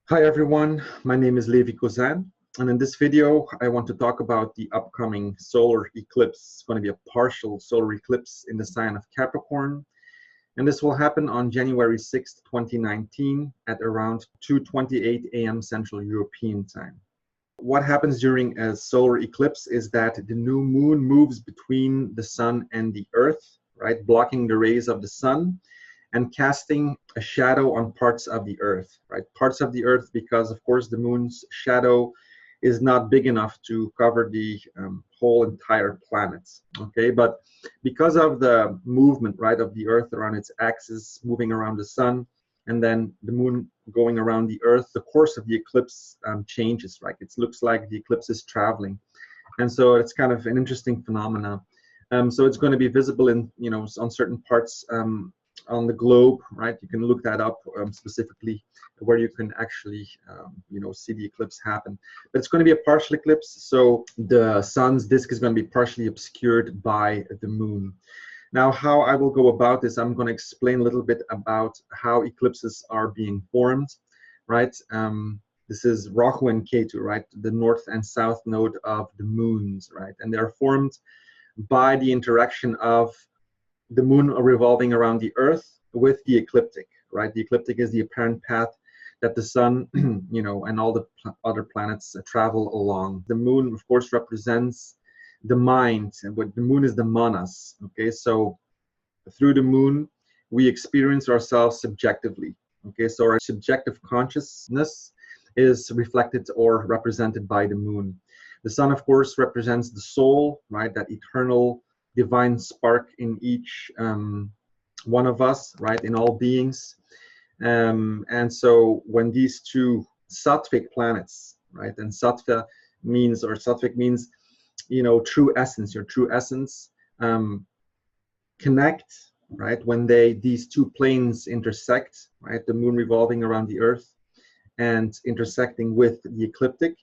Hi everyone, my name is Levi, and in this video I want to talk about the upcoming solar eclipse. It's going to be a partial solar eclipse in the sign of Capricorn, and this will happen on January 6th, 2019 at around 2:28 a.m. Central European Time. What happens during a solar eclipse is that the new moon moves between the sun and the earth, right, blocking the rays of the sun and casting a shadow on parts of the earth, right? Parts of the earth because, of course, the moon's shadow is not big enough to cover the whole entire planet, okay? But because of the movement, right, of the earth around its axis, moving around the sun, and then the moon going around the earth, the course of the eclipse changes, right? It looks like the eclipse is traveling. And so it's kind of an interesting phenomena. So it's going to be visible in, on certain parts on the globe, right? You can look that up specifically where you can actually, see the eclipse happen. But it's going to be a partial eclipse, so the sun's disk is going to be partially obscured by the moon. Now, how I will go about this, I'm going to explain a little bit about how eclipses are being formed, right? This is Rahu and Ketu, right? The north and south node of the moons, right? And they're formed by the interaction of the moon revolving around the earth with the ecliptic, right? The ecliptic is the apparent path that the sun, and all the other planets travel along. The moon, of course, represents the mind, and what the moon is the manas, okay? So through the moon, we experience ourselves subjectively, okay? So our subjective consciousness is reflected or represented by the moon. The sun, of course, represents the soul, right? That eternal divine spark in each one of us, right, in all beings. And so when these two sattvic planets, right, and sattvic means, true essence, your true essence, connect, right, when these two planes intersect, right, the moon revolving around the earth and intersecting with the ecliptic,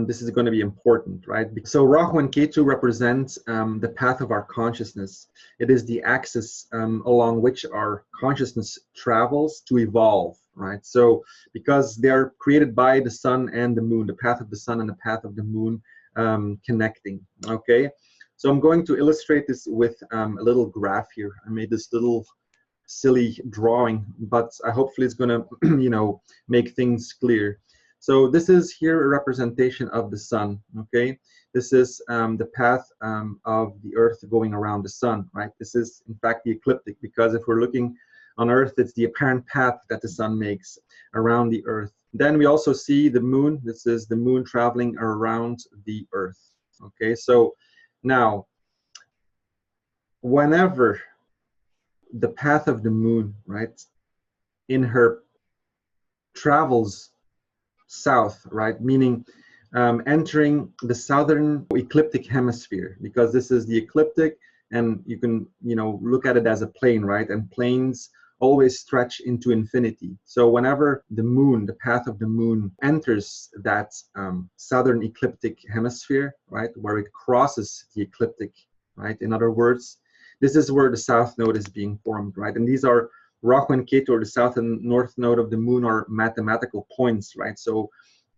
this is going to be important, right? So Rahu and Ketu represent the path of our consciousness. It is the axis along which our consciousness travels to evolve, right? So because they're created by the sun and the moon, the path of the sun and the path of the moon connecting, okay? So I'm going to illustrate this with a little graph here. I made this little silly drawing, but hopefully it's going to, make things clear. So this is here a representation of the sun, okay? This is the path of the earth going around the sun, right? This is, in fact, the ecliptic, because if we're looking on earth, it's the apparent path that the sun makes around the earth. Then we also see the moon. This is the moon traveling around the earth, okay? So now, whenever the path of the moon, right, in her travels south, right, meaning entering the southern ecliptic hemisphere, because this is the ecliptic, and you can look at it as a plane, right, and planes always stretch into infinity. So whenever the moon, the path of the moon, enters that southern ecliptic hemisphere, right, where it crosses the ecliptic, right, in other words, this is where the south node is being formed, right? And these are Rahu and Ketu, or the south and north node of the moon, are mathematical points, right? So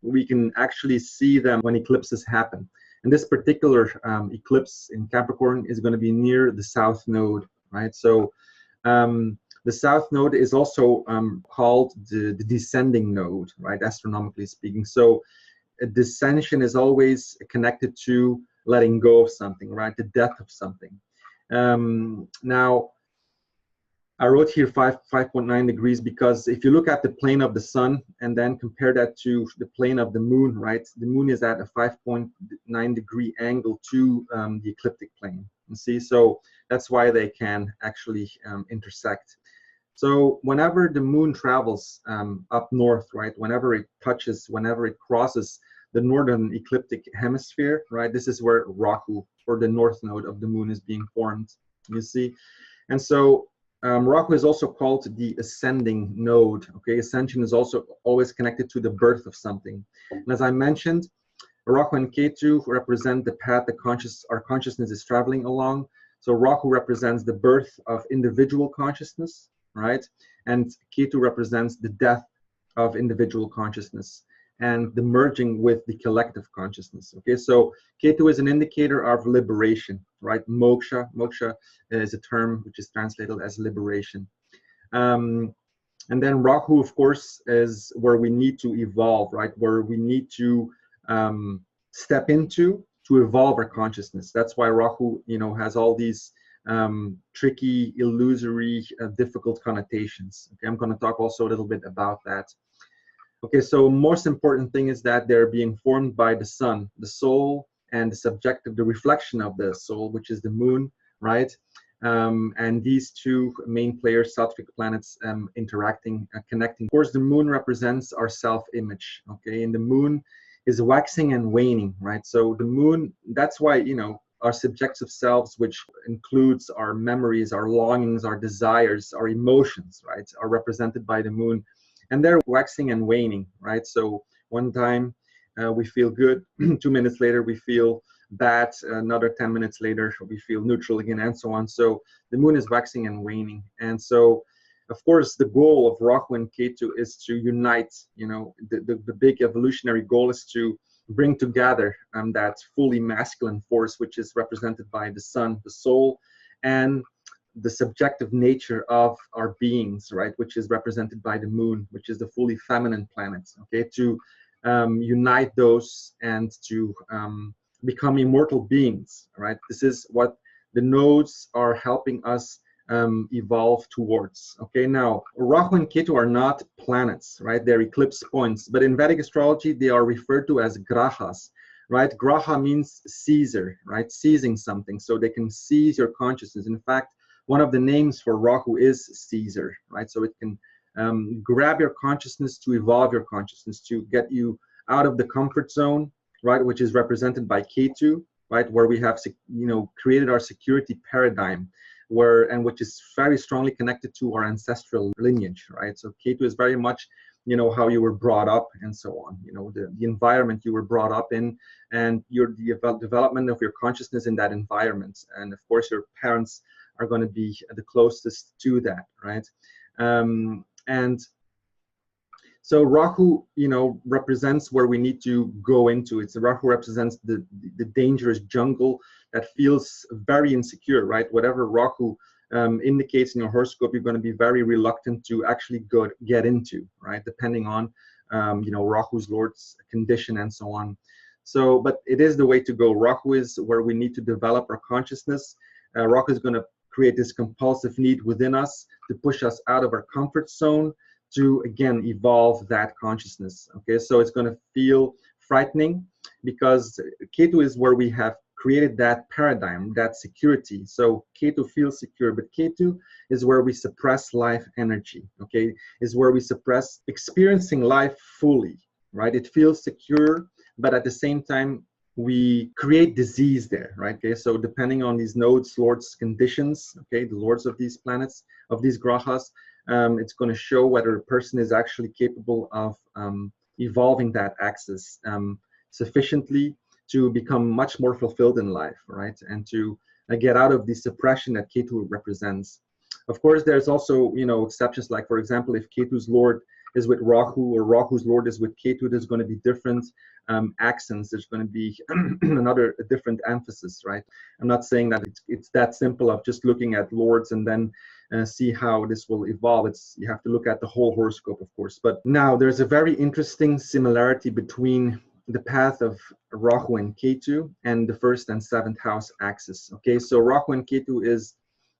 we can actually see them when eclipses happen. And this particular eclipse in Capricorn is going to be near the south node, right? So the south node is also called the descending node, right? Astronomically speaking. So a descension is always connected to letting go of something, right? The death of something. Now, I wrote here 5.9 degrees because if you look at the plane of the sun and then compare that to the plane of the moon, right? The moon is at a 5.9 degree angle to the ecliptic plane. You see, so that's why they can actually intersect. So whenever the moon travels up north, right? Whenever it crosses the northern ecliptic hemisphere, right? This is where Rahu, or the north node of the moon, is being formed. You see, and so Rahu is also called the ascending node. Okay, ascension is also always connected to the birth of something. And as I mentioned, Rahu and Ketu represent the path our consciousness is traveling along. So Rahu represents the birth of individual consciousness, right? And Ketu represents the death of individual consciousness and the merging with the collective consciousness. Okay, so Ketu is an indicator of liberation, right? Moksha is a term which is translated as liberation. And then Rahu, of course, is where we need to evolve, right? Where we need to step into to evolve our consciousness. That's why Rahu, has all these tricky, illusory, difficult connotations. Okay, I'm going to talk also a little bit about that. Okay, so most important thing is that they're being formed by the sun, the soul, and the subjective, the reflection of the soul, which is the moon, right? And these two main players, Sattvic planets, interacting, connecting. Of course, the moon represents our self-image, okay? And the moon is waxing and waning, right? So the moon, that's why, our subjective selves, which includes our memories, our longings, our desires, our emotions, right, are represented by the moon. And they're waxing and waning, right? So one time we feel good, 2 minutes later we feel bad, another 10 minutes later we feel neutral again, and so on. So the moon is waxing and waning. And so, of course, the goal of Rahu and Ketu is to unite, the big evolutionary goal is to bring together that fully masculine force, which is represented by the sun, the soul, and the subjective nature of our beings, right, which is represented by the moon, which is the fully feminine planet, okay, to unite those and to become immortal beings, right? This is what the nodes are helping us evolve towards. Okay, now Rahu and Ketu are not planets, right? They're eclipse points, but in Vedic astrology they are referred to as grahas, right? Graha means seizer, right? Seizing something, so they can seize your consciousness. In fact, one of the names for Rahu is Seizer, right? So it can grab your consciousness, to evolve your consciousness, to get you out of the comfort zone, right? Which is represented by Ketu, right? Where we have, created our security paradigm, which is very strongly connected to our ancestral lineage, right? So Ketu is very much, how you were brought up and so on, the environment you were brought up in, and the development of your consciousness in that environment. And of course, your parents are going to be the closest to that, right? And so Rahu, represents where we need to go into. Rahu represents the dangerous jungle that feels very insecure, right? Whatever Rahu indicates in your horoscope, you're going to be very reluctant to actually get into, right? Depending on, Rahu's Lord's condition and so on. So, but it is the way to go. Rahu is where we need to develop our consciousness. Rahu is going to create this compulsive need within us to push us out of our comfort zone, to again evolve that consciousness. Okay, so it's going to feel frightening because Ketu is where we have created that paradigm, that security. So Ketu feels secure, but Ketu is where we suppress life energy. Okay, is where we suppress experiencing life fully, right? It feels secure, but at the same time we create disease there, right? Okay, so depending on these nodes, lords, conditions, okay, the lords of these planets, of these grahas, it's going to show whether a person is actually capable of evolving that axis sufficiently to become much more fulfilled in life, right? And to get out of the suppression that Ketu represents. Of course, there's also, exceptions, like, for example, if Ketu's lord is with Rahu or Rahu's lord is with Ketu, there's going to be different accents. There's going to be a different emphasis, right? I'm not saying that it's that simple of just looking at lords and then see how this will evolve. You have to look at the whole horoscope, of course. But now there's a very interesting similarity between the path of Rahu and Ketu and the first and seventh house axis. Okay, so Rahu and Ketu is,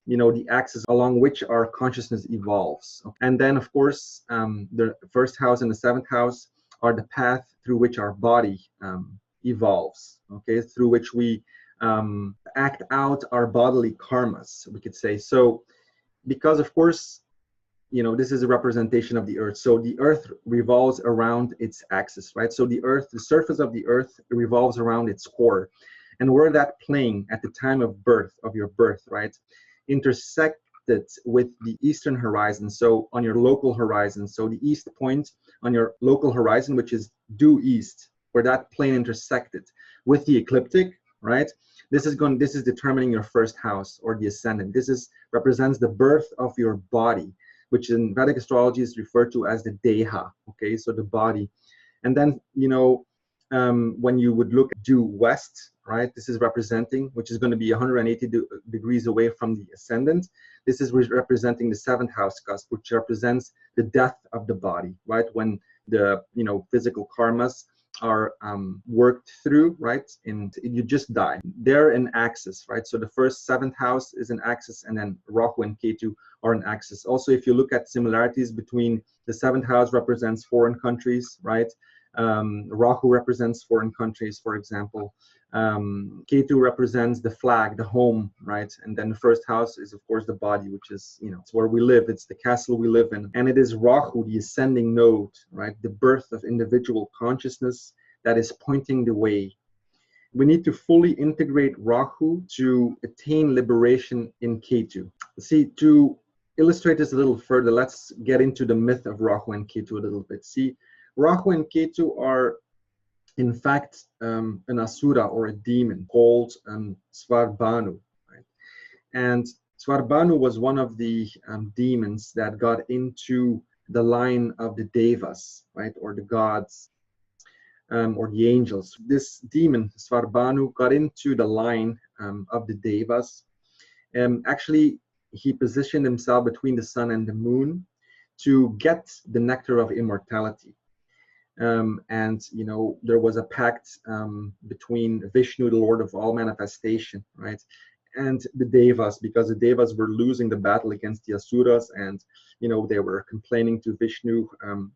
the axis along which our consciousness evolves. And then, of course, the first house and the seventh house are the path through which our body evolves, okay, through which we act out our bodily karmas, we could say. So, because, of course, this is a representation of the earth. So the earth revolves around its axis, right? So the surface of the earth revolves around its core. And where that plane at the time of birth, of your birth, right, intersected with the eastern horizon, so on your local horizon, so the east point on your local horizon, which is due east, where that plane intersected with the ecliptic, right? This is determining your first house or the ascendant. This represents the birth of your body. which in Vedic astrology is referred to as the Deha, okay, so the body. And then, when you would look due west, right, this is representing, which is going to be 180 degrees away from the ascendant. This is representing the 7th house cusp, which represents the death of the body, right, when the physical karmas are worked through, right, and you just die. They're in axis, right? So the first 7th house is an axis, and then Rahu and Ketu are an axis. Also, if you look at similarities between the 7th house represents foreign countries, right? Rahu represents foreign countries, for example. Ketu represents the flag, the home, right? And then the first house is, of course, the body, which is, it's where we live. It's the castle we live in. And it is Rahu, the ascending node, right? The birth of individual consciousness that is pointing the way. We need to fully integrate Rahu to attain liberation in Ketu. See, to illustrate this a little further, let's get into the myth of Rahu and Ketu a little bit. See, Rahu and Ketu are in fact an asura or a demon called Svarbhanu, right? And Svarbhanu was one of the demons that got into the line of the devas, right, or the gods, or the angels. This demon Svarbhanu got into the line of the devas. Actually, he positioned himself between the sun and the moon to get the nectar of immortality. And there was a pact between Vishnu, the Lord of all manifestation, right, and the devas, because the devas were losing the battle against the asuras, and they were complaining to Vishnu.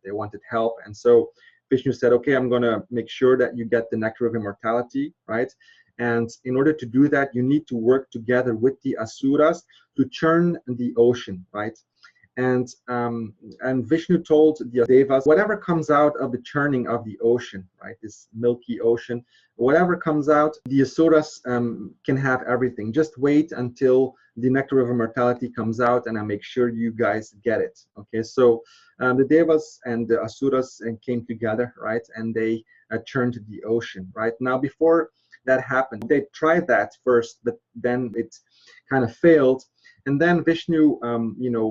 They wanted help, and so Vishnu said, okay, I'm going to make sure that you get the nectar of immortality, right? And in order to do that, you need to work together with the asuras to churn the ocean, right? And Vishnu told the devas, whatever comes out of the churning of the ocean, right, this milky ocean, whatever comes out, the asuras can have everything. Just wait until the nectar of immortality comes out, and I make sure you guys get it. Okay, so the devas and the asuras came together, right, and they churned the ocean, right. Now, before that happened, they tried that first, but then it kind of failed. And then Vishnu,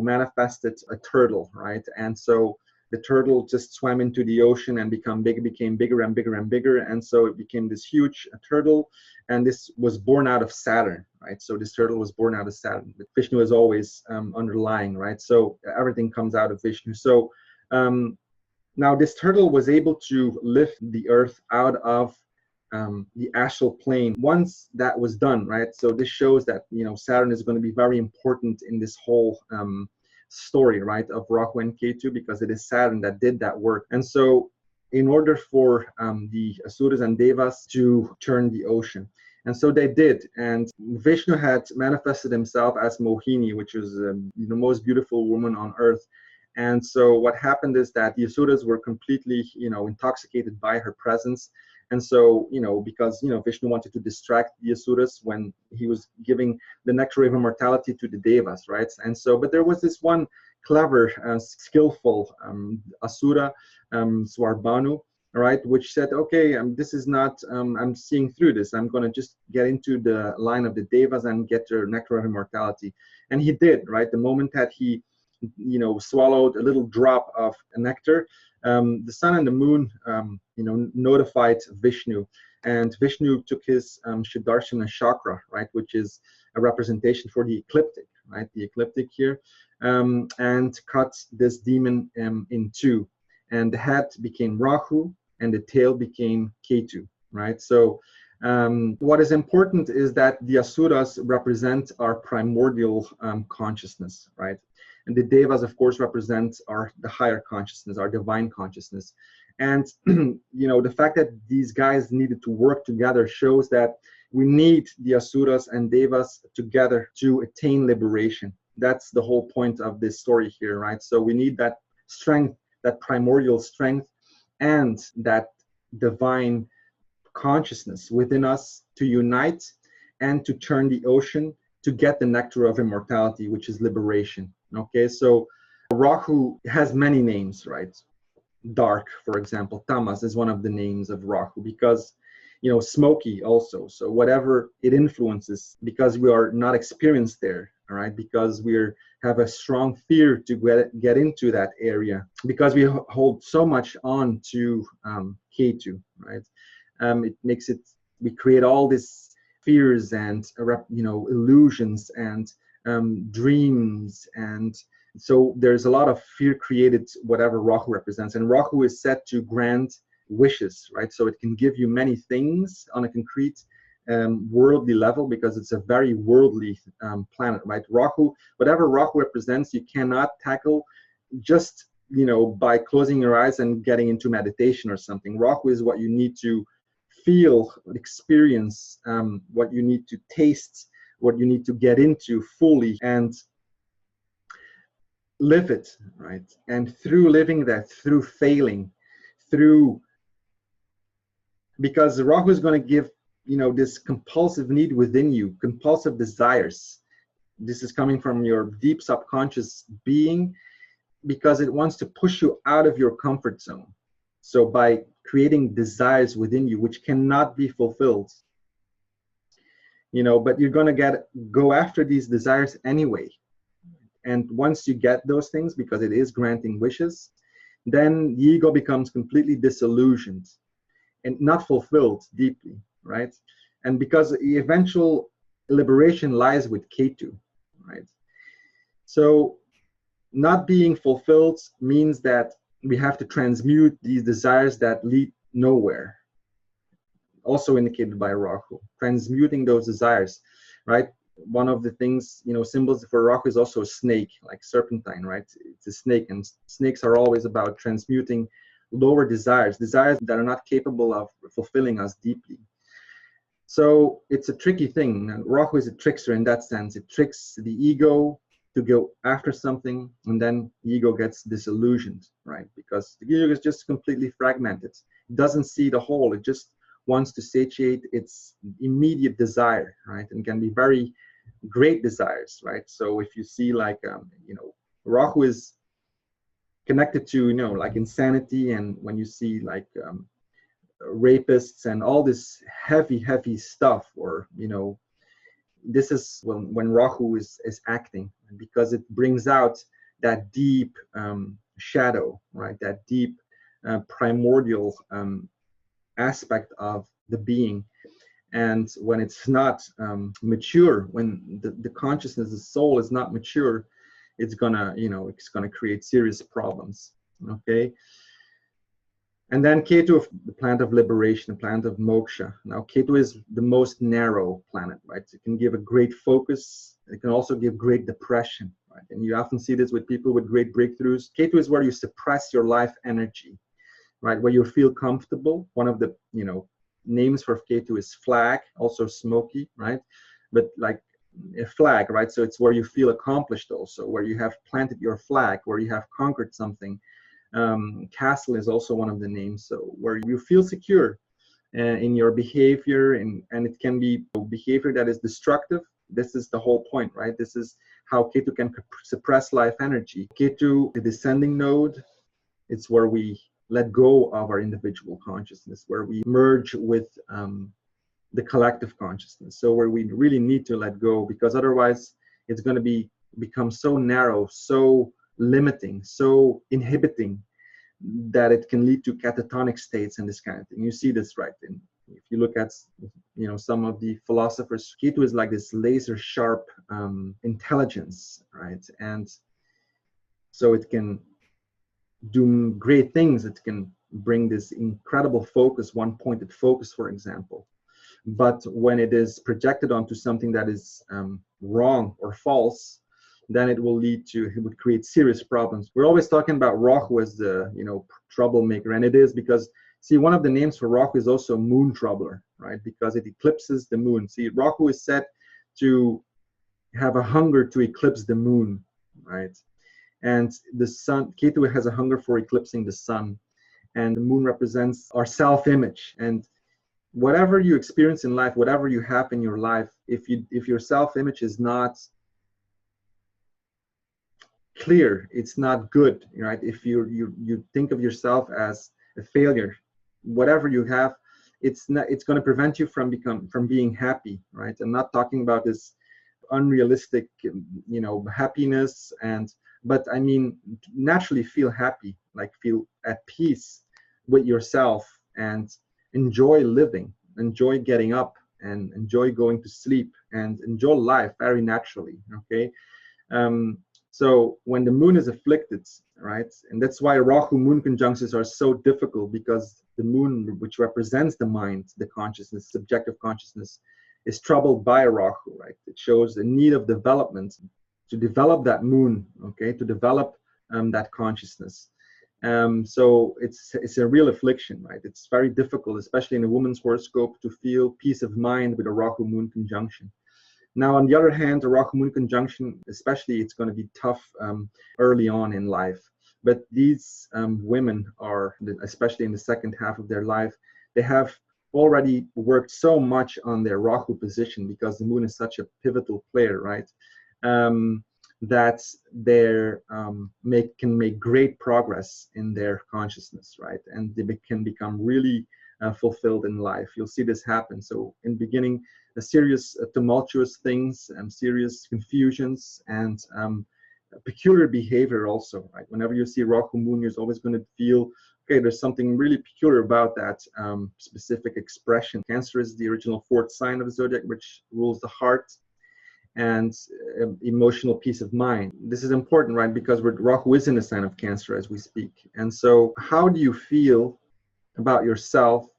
manifested a turtle, right? And so the turtle just swam into the ocean and became bigger and bigger and bigger. And so it became this huge turtle. And this was born out of Saturn, right? So this turtle was born out of Saturn. But Vishnu is always underlying, right? So everything comes out of Vishnu. So now this turtle was able to lift the earth out of the astral plane. Once that was done, right, so this shows that Saturn is going to be very important in this whole story, right, of Rahu and Ketu, because it is Saturn that did that work. And so in order for the asuras and devas to churn the ocean, and so they did, and Vishnu had manifested himself as Mohini, which was the most beautiful woman on earth. And so what happened is that the asuras were completely intoxicated by her presence. And so, because, Vishnu wanted to distract the asuras when he was giving the nectar of immortality to the devas, right? And so, but there was this one clever, skillful asura, Svarbhanu, right, which said, okay, this is not, I'm seeing through this. I'm going to just get into the line of the devas and get their nectar of immortality. And he did, right? The moment that he, swallowed a little drop of nectar, the sun and the moon, notified Vishnu, and Vishnu took his Sudarshana chakra, right, which is a representation for the ecliptic, right, the ecliptic here, and cut this demon in two, and the head became Rahu, and the tail became Ketu, right. So what is important is that the asuras represent our primordial consciousness, right. And the devas, of course, represent the higher consciousness, our divine consciousness. And, the fact that these guys needed to work together shows that we need the asuras and devas together to attain liberation. That's the whole point of this story here, right? So we need that strength, that primordial strength, and that divine consciousness within us to unite and to churn the ocean to get the nectar of immortality, which is liberation. Okay, so Rahu has many names, right? Dark, for example, Tamas is one of the names of Rahu, because, smoky also. So whatever it influences, because we are not experienced there, all right, because we're have a strong fear to get into that area because we hold so much on to Ketu, right? It makes it, we create all these fears and illusions and dreams, and so there's a lot of fear created whatever Rahu represents, and Rahu is set to grant wishes, right? So it can give you many things on a concrete worldly level because it's a very worldly planet, right? Rahu, whatever Rahu represents, you cannot tackle just by closing your eyes and getting into meditation or something. Rahu is what you need to feel, experience, what you need to taste, what you need to get into fully and live it, right? And through living that, through failing, through, because Rahu is going to give this compulsive need within you, compulsive desires. This is coming from your deep subconscious being because it wants to push you out of your comfort zone. So by creating desires within you which cannot be fulfilled, but you're going to go after these desires anyway. And once you get those things, because it is granting wishes, then the ego becomes completely disillusioned and not fulfilled deeply, right? And because the eventual liberation lies with Ketu, right? So not being fulfilled means that we have to transmute these desires that lead nowhere, also indicated by Rahu, transmuting those desires, right? One of the things, symbols for Rahu is also a snake, like serpentine, right? It's a snake, and snakes are always about transmuting lower desires that are not capable of fulfilling us deeply. So it's a tricky thing. And Rahu is a trickster in that sense. It tricks the ego to go after something, and then the ego gets disillusioned, right? Because the ego is just completely fragmented. It doesn't see the whole. It just wants to satiate its immediate desire, right? And can be very great desires, right? So if you see like, Rahu is connected to, like insanity, and when you see like rapists and all this heavy stuff, or, this is when Rahu is acting, because it brings out that deep shadow, right? That deep primordial aspect of the being. And when it's not mature, when the consciousness, the soul is not mature, it's gonna create serious problems. Okay. And then Ketu, the planet of liberation, the planet of moksha. Now Ketu is the most narrow planet, right? It can give a great focus. It can also give great depression, right? And you often see this with people with great breakthroughs. Ketu is where you suppress your life energy, right? Where you feel comfortable. One of the names for Ketu is flag, also smoky, right? But like a flag, right? So it's where you feel accomplished, also where you have planted your flag, where you have conquered something. Castle is also one of the names, so where you feel secure in your behavior, and it can be behavior that is destructive. This is the whole point, right? This is how Ketu can suppress life energy. Ketu, the descending node, it's where we let go of our individual consciousness, where we merge with the collective consciousness. So where we really need to let go, because otherwise it's going to become so narrow, so limiting, so inhibiting, that it can lead to catatonic states and this kind of thing. You see this, right? And if you look at some of the philosophers, Ketu is like this laser sharp intelligence, right? And so it can do great things. It can bring this incredible focus, one-pointed focus, for example. But when it is projected onto something that is wrong or false, then it would create serious problems. We're always talking about Rahu as the troublemaker, and it is because, see, one of the names for Rahu is also moon troubler, right? Because it eclipses the moon. See, Rahu is said to have a hunger to eclipse the moon, right? And the sun, Ketu has a hunger for eclipsing the sun, and the moon represents our self-image. And whatever you experience in life, whatever you have in your life, if your self-image is not clear, it's not good, right? If you think of yourself as a failure, whatever you have, it's going to prevent you from being happy, right? I'm not talking about this unrealistic, happiness, but I mean, naturally feel happy, like feel at peace with yourself and enjoy living, enjoy getting up and enjoy going to sleep and enjoy life very naturally. Okay. So when the moon is afflicted, right, and that's why Rahu moon conjunctions are so difficult, because the moon, which represents the mind, the consciousness, subjective consciousness, is troubled by Rahu, right? It shows the need of development to develop that moon, okay, to develop that consciousness. So it's a real affliction, right? It's very difficult, especially in a woman's horoscope, to feel peace of mind with a Rahu moon conjunction. Now, on the other hand, a Rahu moon conjunction, especially, it's going to be tough early on in life. But these women are, especially in the second half of their life, they have already worked so much on their Rahu position, because the moon is such a pivotal player, right? That they can make great progress in their consciousness, right? And they can become really fulfilled in life. You'll see this happen. So in the beginning, a serious tumultuous things and serious confusions and peculiar behavior also, right? Whenever you see Rahu moon, you're always going to feel, okay, there's something really peculiar about that specific expression. Cancer is the original fourth sign of the zodiac, which rules the heart and emotional peace of mind. This is important, right? Because Rahu is in the sign of Cancer as we speak. And so how do you feel about yourself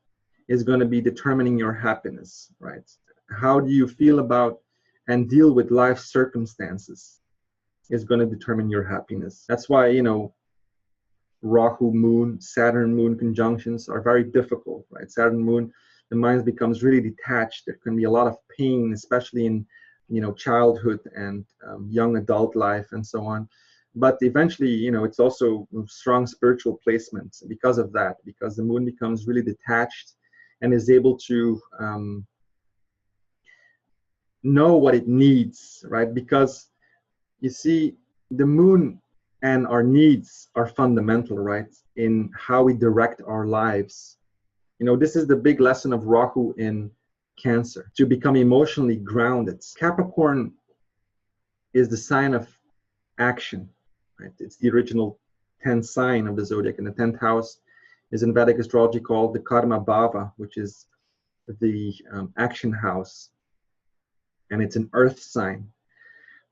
is going to be determining your happiness, right? How do you feel about and deal with life circumstances is going to determine your happiness. That's why, Rahu moon, Saturn moon conjunctions are very difficult, right? Saturn moon, the mind becomes really detached. There can be a lot of pain, especially in, childhood and young adult life and so on. But eventually, it's also strong spiritual placement because of that, because the moon becomes really detached and is able to know what it needs, right? Because you see, the moon and our needs are fundamental, right, in how we direct our lives. This is the big lesson of Rahu in Cancer, to become emotionally grounded. Capricorn is the sign of action, right? It's the original 10th sign of the zodiac, and the 10th house is in Vedic astrology called the Karma Bhava, which is the action house, and it's an earth sign,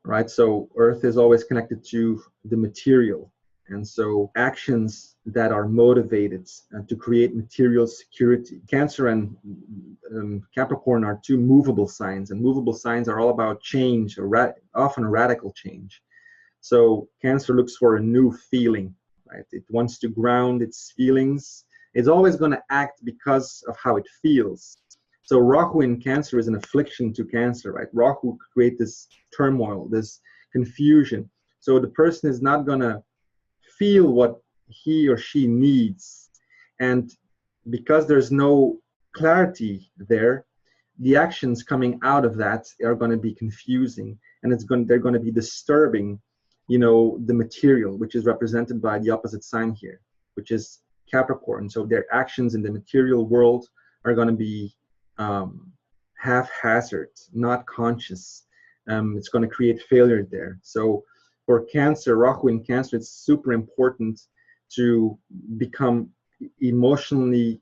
right? So earth is always connected to the material, and so actions that are motivated to create material security. Cancer and Capricorn are two movable signs, and movable signs are all about change, or often radical change. So Cancer looks for a new feeling, right? It wants to ground its feelings. It's always going to act because of how it feels. So Rahu in Cancer is an affliction to Cancer, right? Rahu creates this turmoil, this confusion. So the person is not going to feel what he or she needs. And because there's no clarity there, the actions coming out of that are going to be confusing, and they're going to be disturbing, the material, which is represented by the opposite sign here, which is Capricorn. So their actions in the material world are going to be haphazard, not conscious. It's going to create failure there. So for Cancer, Rahu in Cancer, it's super important to become emotionally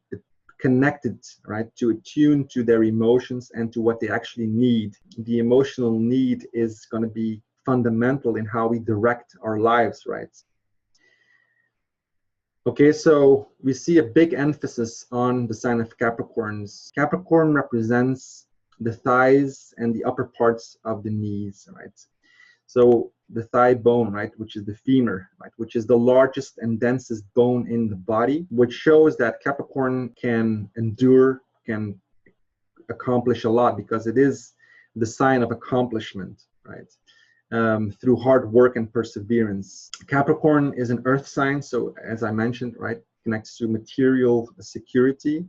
connected, right? To attune to their emotions and to what they actually need. The emotional need is going to be fundamental in how we direct our lives, right? Okay, so we see a big emphasis on the sign of Capricorns. Capricorn represents the thighs and the upper parts of the knees, right? So the thigh bone, right, which is the femur, right, which is the largest and densest bone in the body, which shows that Capricorn can endure, can accomplish a lot, because it is the sign of accomplishment, right, through hard work and perseverance. Capricorn is an earth sign, so as I mentioned, right, connects to material security.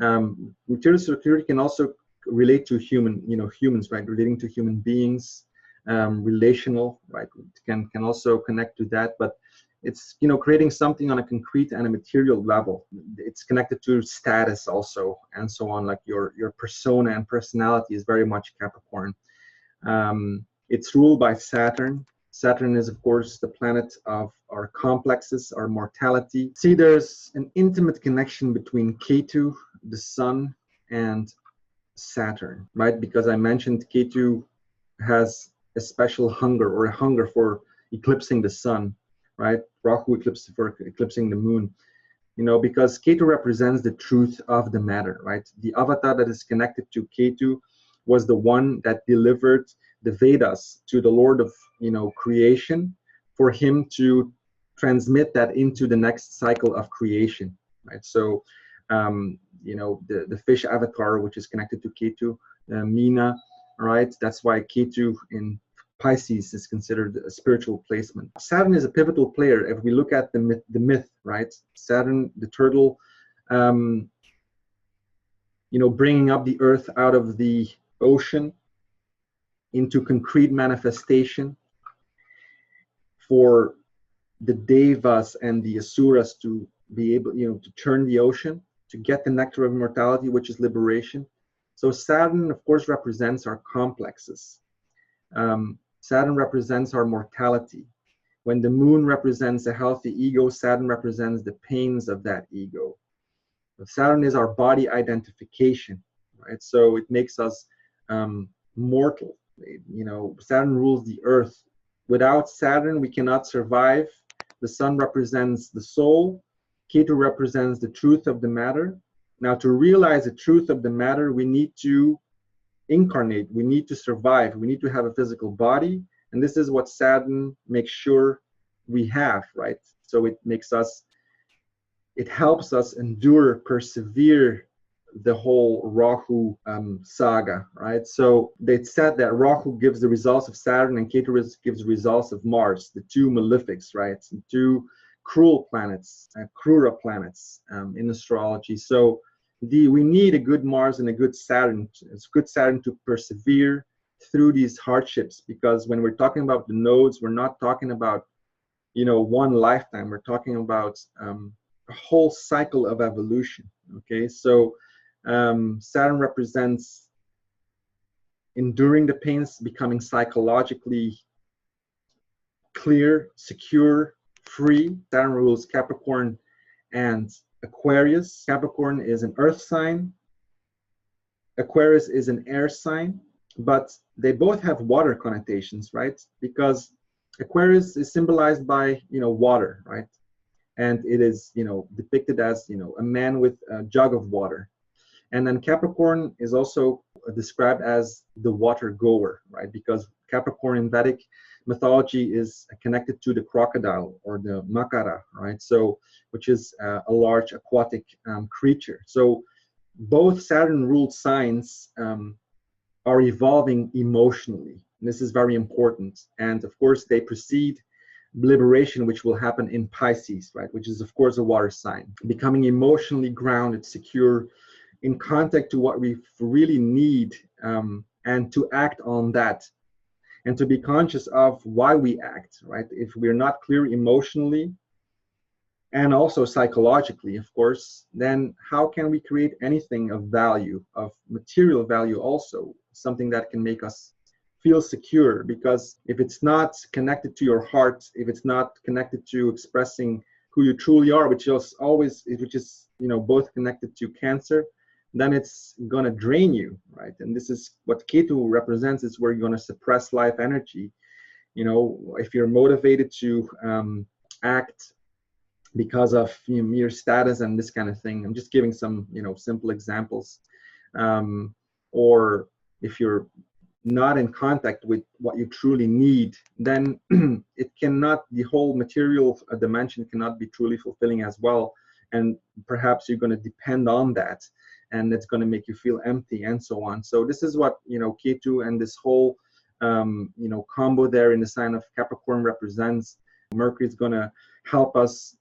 Material security can also relate to humans, right, relating to human beings. Relational, right, can also connect to that, but it's creating something on a concrete and a material level. It's connected to status also, and so on. Like your persona and personality is very much Capricorn. It's ruled by Saturn. Saturn is, of course, the planet of our complexes, our mortality. See, there's an intimate connection between Ketu, the sun, and Saturn, right? Because I mentioned Ketu has a special hunger, or a hunger for eclipsing the sun, right? Rahu eclipse for eclipsing the moon. You know, because Ketu represents the truth of the matter, right? The avatar that is connected to Ketu was the one that delivered the Vedas to the Lord of, you know, creation, for him to transmit that into the next cycle of creation, right? So, you know, the fish avatar, which is connected to Ketu, Mina, right? That's why Ketu in Pisces is considered a spiritual placement. Saturn is a pivotal player. If we look at the myth, right? Saturn, the turtle, you know, bringing up the earth out of the ocean into concrete manifestation for the devas and the asuras to be able, you know, to turn the ocean, to get the nectar of immortality, which is liberation. So Saturn, of course, represents our complexes. Saturn represents our mortality. When the moon represents a healthy ego, Saturn represents the pains of that ego. Saturn is our body identification, right? So it makes us mortal. You know, Saturn rules the earth. Without Saturn, we cannot survive. The sun represents the soul. Ketu represents the truth of the matter. Now, to realize the truth of the matter, we need to incarnate. We need to survive. We need to have a physical body. And this is what Saturn makes sure we have, right? So it makes us, it helps us endure, persevere the whole Rahu saga, right? So they said that Rahu gives the results of Saturn and Ketu gives results of Mars, the two malefics, right? The two cruel planets, Krura planets in astrology. So we need a good Mars and a good Saturn. It's good Saturn to persevere through these hardships, because when we're talking about the nodes, we're not talking about, you know, one lifetime. We're talking about a whole cycle of evolution. Okay, so Saturn represents enduring the pains, becoming psychologically clear, secure, free. Saturn rules Capricorn and Aquarius. Capricorn is an earth sign. Aquarius is an air sign, but they both have water connotations, right? Because Aquarius is symbolized by, you know, water, right? And it is, you know, depicted as, you know, a man with a jug of water. And then Capricorn is also described as the water goer, right? Because Capricorn in Vedic mythology is connected to the crocodile or the makara, right? So, which is a large aquatic creature. So both Saturn ruled signs are evolving emotionally. And this is very important. And of course, they precede liberation, which will happen in Pisces, right? Which is, of course, a water sign. Becoming emotionally grounded, secure, in contact to what we really need, and to act on that, and to be conscious of why we act, right? If we're not clear emotionally and also psychologically, of course, then how can we create anything of value, of material value also, something that can make us feel secure? Because if it's not connected to your heart, if it's not connected to expressing who you truly are, which is always, which is, you know, both connected to Cancer, then it's going to drain you, right? And this is what Ketu represents, is where you're going to suppress life energy. You know, if you're motivated to act because of, you know, mere status and this kind of thing. I'm just giving some, you know, simple examples. Or if you're not in contact with what you truly need, then it cannot, the whole material dimension cannot be truly fulfilling as well. And perhaps you're going to depend on that, and it's going to make you feel empty and so on. So this is what, you know, Ketu and this whole, you know, combo there in the sign of Capricorn represents. Mercury is going to help us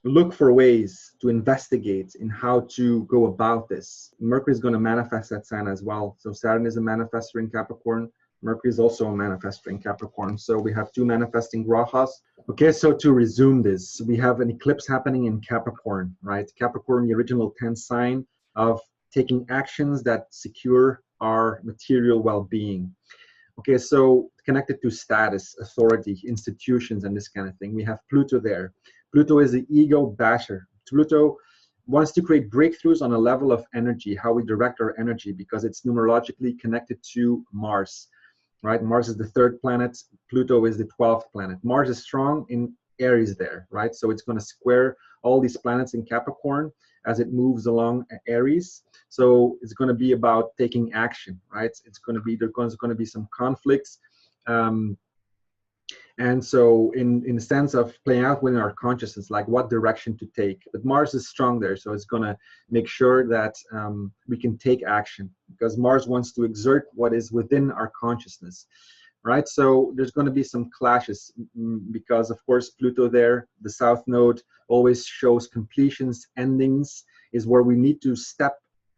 look for ways to investigate in how to go about this. Mercury is going to manifest that sign as well. So Saturn is a manifestor in Capricorn. Mercury is also a manifestor in Capricorn. So we have two manifesting grahas. Okay, so to resume this, we have an eclipse happening in Capricorn, right? Capricorn, the original 10th sign of taking actions that secure our material well-being. Okay, so connected to status, authority, institutions, and this kind of thing. We have Pluto there. Pluto is the ego basher. Pluto wants to create breakthroughs on a level of energy, how we direct our energy, because it's numerologically connected to Mars, right? Mars is the 3rd planet. Pluto is the 12th planet. Mars is strong in Aries there, right? So it's going to square all these planets in Capricorn as it moves along Aries. So it's going to be about taking action, right? It's going to be, there's going to be some conflicts. And so in the sense of playing out within our consciousness, like what direction to take. But Mars is strong there, so it's going to make sure that we can take action, because Mars wants to exert what is within our consciousness, right? So there's going to be some clashes because, of course, Pluto there, the South Node, always shows completions, endings, is where we need to step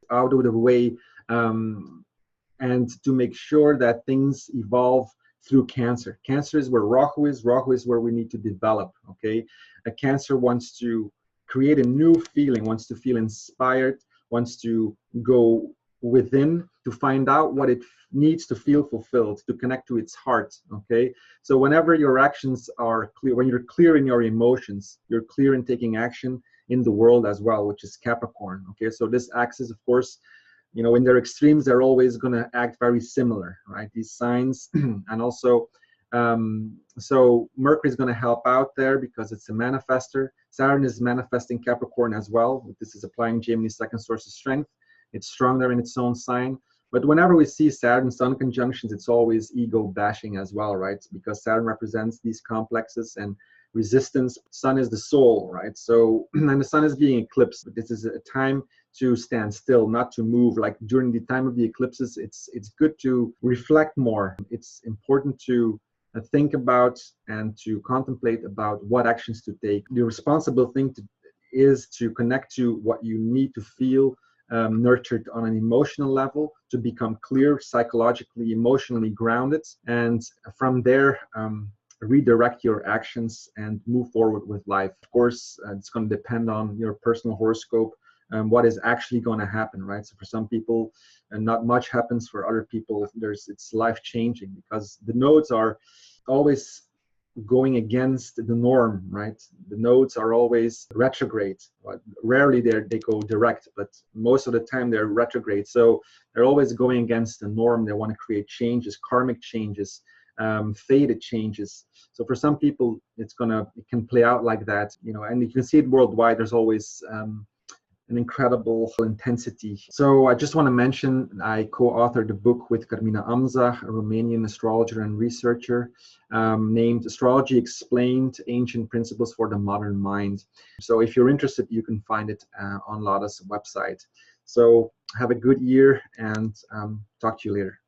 out of the way and to make sure that things evolve through Cancer. Cancer is where Rahu is. Rahu is where we need to develop, okay? A Cancer wants to create a new feeling, wants to feel inspired, wants to go within to find out what it needs to feel fulfilled, to connect to its heart, okay? So whenever your actions are clear, when you're clear in your emotions, you're clear in taking action in the world as well, which is Capricorn, okay? So this axis, of course, you know, in their extremes, they're always going to act very similar, right? These signs. And also, so Mercury is going to help out there because it's a manifester. Saturn is manifesting Capricorn as well. This is applying Gemini's 2nd source of strength. It's strong there in its own sign. But whenever we see Saturn Sun conjunctions, it's always ego bashing as well, right? Because Saturn represents these complexes and resistance. Sun is the soul, right? So, and the Sun is being eclipsed. But this is a time to stand still, not to move. Like during the time of the eclipses, it's good to reflect more. It's important to think about and to contemplate about what actions to take. The responsible thing is to connect to what you need to feel nurtured on an emotional level, to become clear, psychologically, emotionally grounded, and from there redirect your actions and move forward with life. Of course, it's going to depend on your personal horoscope, what is actually going to happen, right? So for some people, not much happens. For other people, it's life-changing, because the nodes are always going against the norm, right? The nodes are always retrograde. Rarely they go direct, but most of the time they're retrograde. So they're always going against the norm. They want to create changes, karmic changes, fated changes. So for some people, it can play out like that, you know, and you can see it worldwide. There's always an incredible intensity. So I just want to mention, I co-authored a book with Carmina Amza, a Romanian astrologer and researcher, named Astrology Explained: Ancient Principles for the Modern Mind. So if you're interested, you can find it on Lada's website. So have a good year, and talk to you later.